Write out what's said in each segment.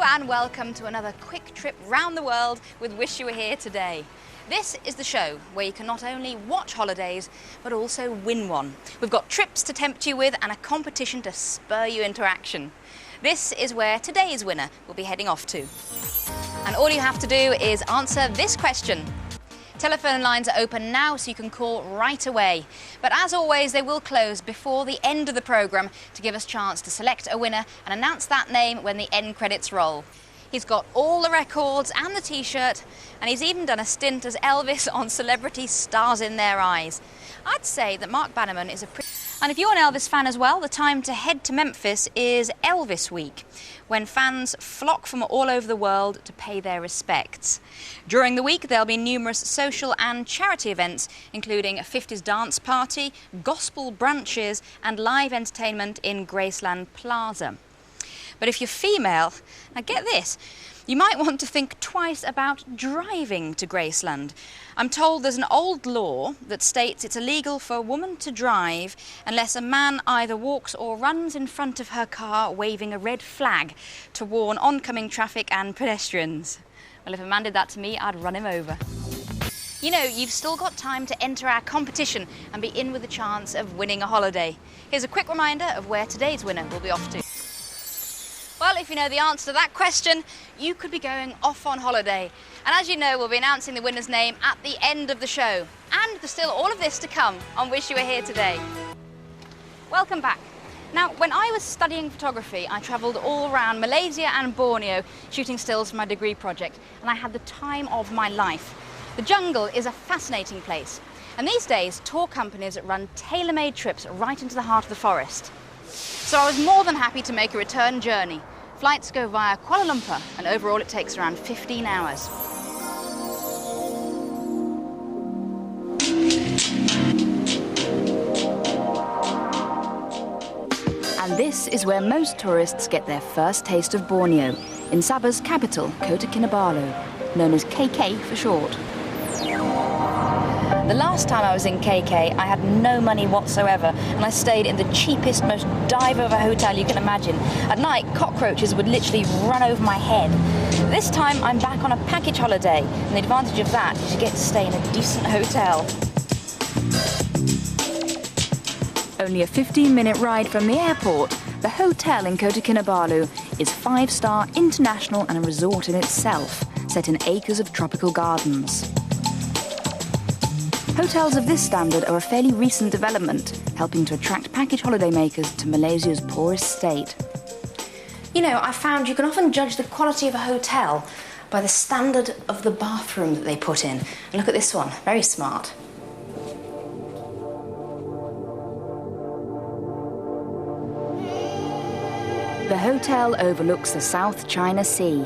and welcome to another quick trip round the world with Wish You Were Here Today. This is the show where you can not only watch holidays, but also win one. We've got trips to tempt you with and a competition to spur you into action. This is where today's winner will be heading off to. And all you have to do is answer this question. Telephone lines are open now, so you can call right away. But as always, they will close before the end of the programme to give us a chance to select a winner and announce that name when the end credits roll. He's got all the records and the T-shirt, and he's even done a stint as Elvis on Celebrity Stars in Their Eyes. I'd say that Mark Bannerman is a pretty... And if you're an Elvis fan as well, the time to head to Memphis is Elvis Week, when fans flock from all over the world to pay their respects. During the week, there'll be numerous social and charity events, including a 50s dance party, gospel brunches, and live entertainment in Graceland Plaza. But if you're female, now get this, you might want to think twice about driving to Graceland. I'm told there's an old law that states it's illegal for a woman to drive unless a man either walks or runs in front of her car waving a red flag to warn oncoming traffic and pedestrians. Well, if a man did that to me, I'd run him over. You know, you've still got time to enter our competition and be in with a chance of winning a holiday. Here's a quick reminder of where today's winner will be off to. Well, if you know the answer to that question, you could be going off on holiday. And as you know, we'll be announcing the winner's name at the end of the show. And there's still all of this to come on Wish You Were Here Today. Welcome back. Now, when I was studying photography, I travelled all around Malaysia and Borneo shooting stills for my degree project, and I had the time of my life. The jungle is a fascinating place. And these days, tour companies run tailor-made trips right into the heart of the forest. So I was more than happy to make a return journey. Flights go via Kuala Lumpur, and overall it takes around 15 hours. And this is where most tourists get their first taste of Borneo, in Sabah's capital, Kota Kinabalu, known as KK for short. The last time I was in KK, I had no money whatsoever, and I stayed in the cheapest, most dive-over hotel you can imagine. At night, cockroaches would literally run over my head. This time, I'm back on a package holiday, and the advantage of that is you get to stay in a decent hotel. Only a 15-minute ride from the airport, the hotel in Kota Kinabalu is 5-star international and a resort in itself, set in acres of tropical gardens. Hotels of this standard are a fairly recent development, helping to attract package holidaymakers to Malaysia's poorest state. You know, I found you can often judge the quality of a hotel by the standard of the bathroom that they put in. And look at this one, very smart. The hotel overlooks the South China Sea.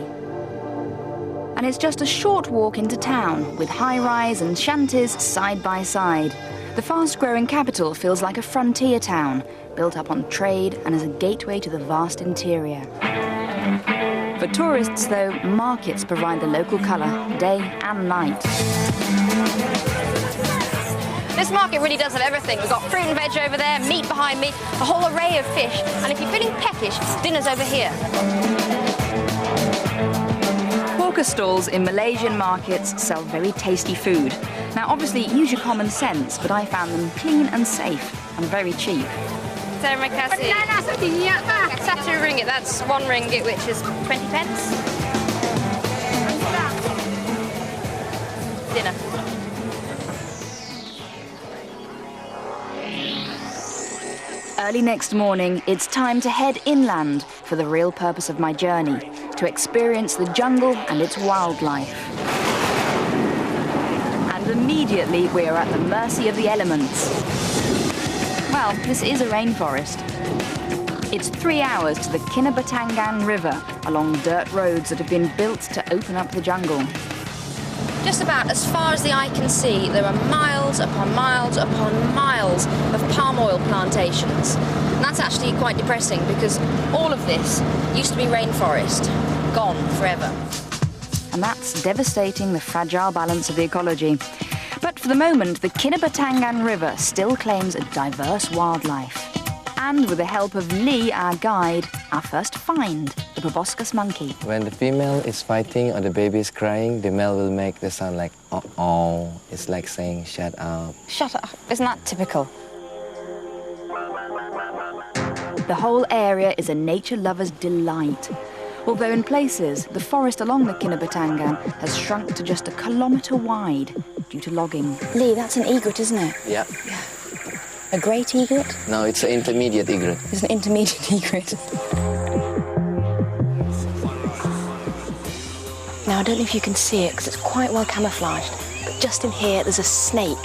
And it's just a short walk into town, with high-rise and shanties side by side. The fast-growing capital feels like a frontier town, built up on trade and as a gateway to the vast interior. For tourists, though, markets provide the local colour, day and night. This market really does have everything. We've got fruit and veg over there, meat behind me, a whole array of fish, and if you're feeling peckish, dinner's over here. Hawker stalls in Malaysian markets sell very tasty food. Now, obviously, use your common sense, but I found them clean and safe and very cheap. Terima kasih. Satu ringgit, that's 1 ringgit, which is 20 pence. Dinner. Early next morning, it's time to head inland for the real purpose of my journey, to experience the jungle and its wildlife. And immediately we are at the mercy of the elements. Well, this is a rainforest. It's 3 hours to the Kinabatangan River along dirt roads that have been built to open up the jungle. Just about as far as the eye can see, there are miles upon miles upon miles of palm oil plantations. And that's actually quite depressing because all of this used to be rainforest, gone forever. And that's devastating the fragile balance of the ecology. But for the moment, the Kinabatangan River still claims a diverse wildlife. And with the help of Lee, our guide, our first find the proboscis monkey. When the female is fighting or the baby is crying, the male will make the sound like oh. It's like saying shut up. Shut up. Isn't that typical? The whole area is a nature lover's delight. Although in places, the forest along the Kinabatangan has shrunk to just 1 kilometre wide due to logging. Lee, that's an egret, isn't it? Yeah. A great egret? No, it's an intermediate egret. It's an intermediate egret. Now, I don't know if you can see it because it's quite well camouflaged, but just in here there's a snake.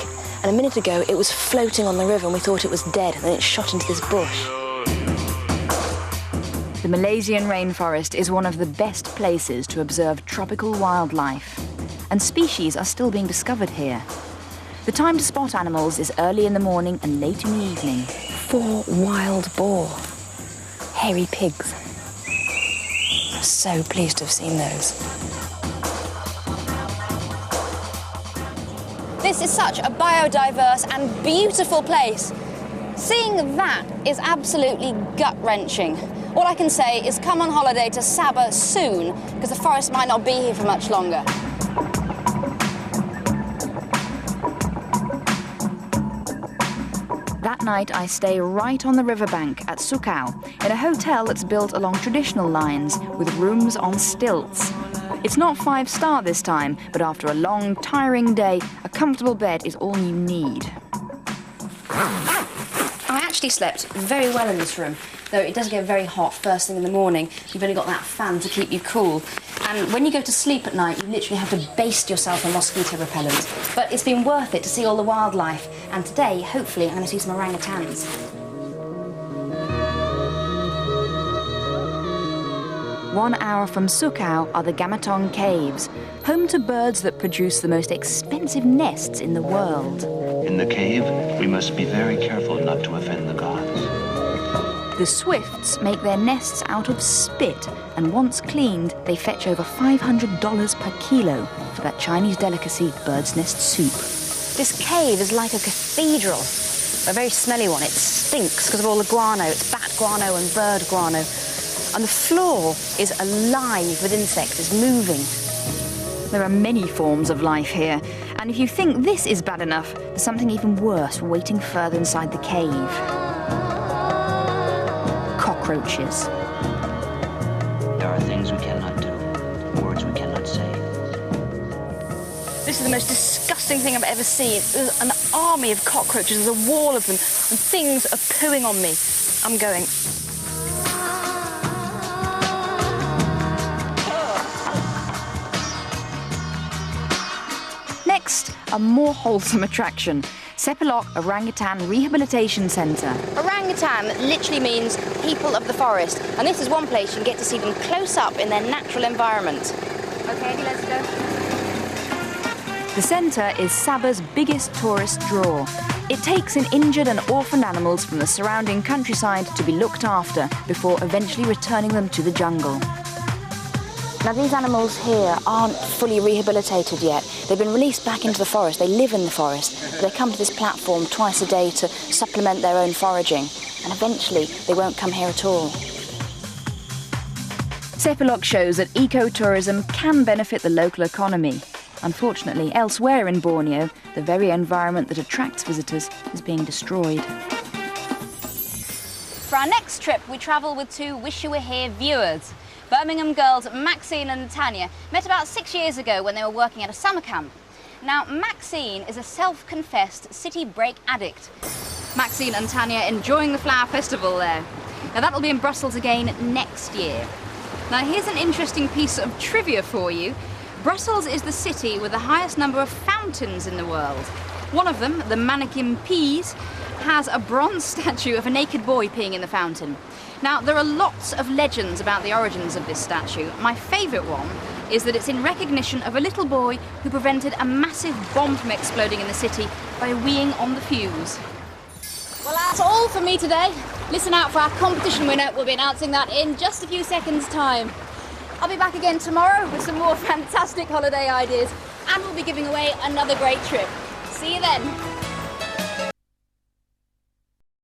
And a minute ago it was floating on the river and we thought it was dead, and then it shot into this bush. The Malaysian rainforest is one of the best places to observe tropical wildlife, and species are still being discovered here. The time to spot animals is early in the morning and late in the evening. 4 wild boar. Hairy pigs. I'm so pleased to have seen those. This is such a biodiverse and beautiful place. Seeing that is absolutely gut-wrenching. All I can say is come on holiday to Sabah soon, because the forest might not be here for much longer. That night, I stay right on the riverbank at Sukau, in a hotel that's built along traditional lines, with rooms on stilts. It's not 5-star this time, but after a long, tiring day, a comfortable bed is all you need. I actually slept very well in this room, though it does get very hot first thing in the morning. You've only got that fan to keep you cool. And when you go to sleep at night, you literally have to baste yourself in mosquito repellent. But it's been worth it to see all the wildlife. And today, hopefully, I'm going to see some orangutans. One hour from Sukau are the Gamatong Caves, home to birds that produce the most expensive nests in the world. In the cave, we must be very careful not to offend the gods. The swifts make their nests out of spit, and once cleaned, they fetch over $500 per kilo for that Chinese delicacy, bird's nest soup. This cave is like a cathedral, a very smelly one. It stinks because of all the guano. It's bat guano and bird guano. And the floor is alive with insects, it's moving. There are many forms of life here, and if you think this is bad enough, there's something even worse waiting further inside the cave. Cockroaches. There are things we cannot do, words we cannot say. This is the most disgusting thing I've ever seen. There's an army of cockroaches, there's a wall of them, and things are pooing on me. I'm going. Next, a more wholesome attraction, Sepilok Orangutan Rehabilitation Centre. Orangutan literally means people of the forest, and this is one place you can get to see them close up in their natural environment. Okay, let's go. The centre is Sabah's biggest tourist draw. It takes in injured and orphaned animals from the surrounding countryside to be looked after before eventually returning them to the jungle. Now, these animals here aren't fully rehabilitated yet. They've been released back into the forest. They live in the forest, but they come to this platform twice a day to supplement their own foraging. And eventually, they won't come here at all. Sepilok shows that ecotourism can benefit the local economy. Unfortunately, elsewhere in Borneo, the very environment that attracts visitors is being destroyed. For our next trip, we travel with 2 Wish You Were Here viewers. Birmingham girls Maxine and Tanya met about 6 years ago when they were working at a summer camp. Now, Maxine is a self-confessed city break addict. Maxine and Tanya enjoying the Flower Festival there. Now, that'll be in Brussels again next year. Now, here's an interesting piece of trivia for you. Brussels is the city with the highest number of fountains in the world. One of them, the Mannequin Peas, has a bronze statue of a naked boy peeing in the fountain. Now, there are lots of legends about the origins of this statue. My favourite one is that it's in recognition of a little boy who prevented a massive bomb from exploding in the city by weeing on the fuse. Well, that's all for me today. Listen out for our competition winner. We'll be announcing that in just a few seconds' time. I'll be back again tomorrow with some more fantastic holiday ideas, and we'll be giving away another great trip. See you then.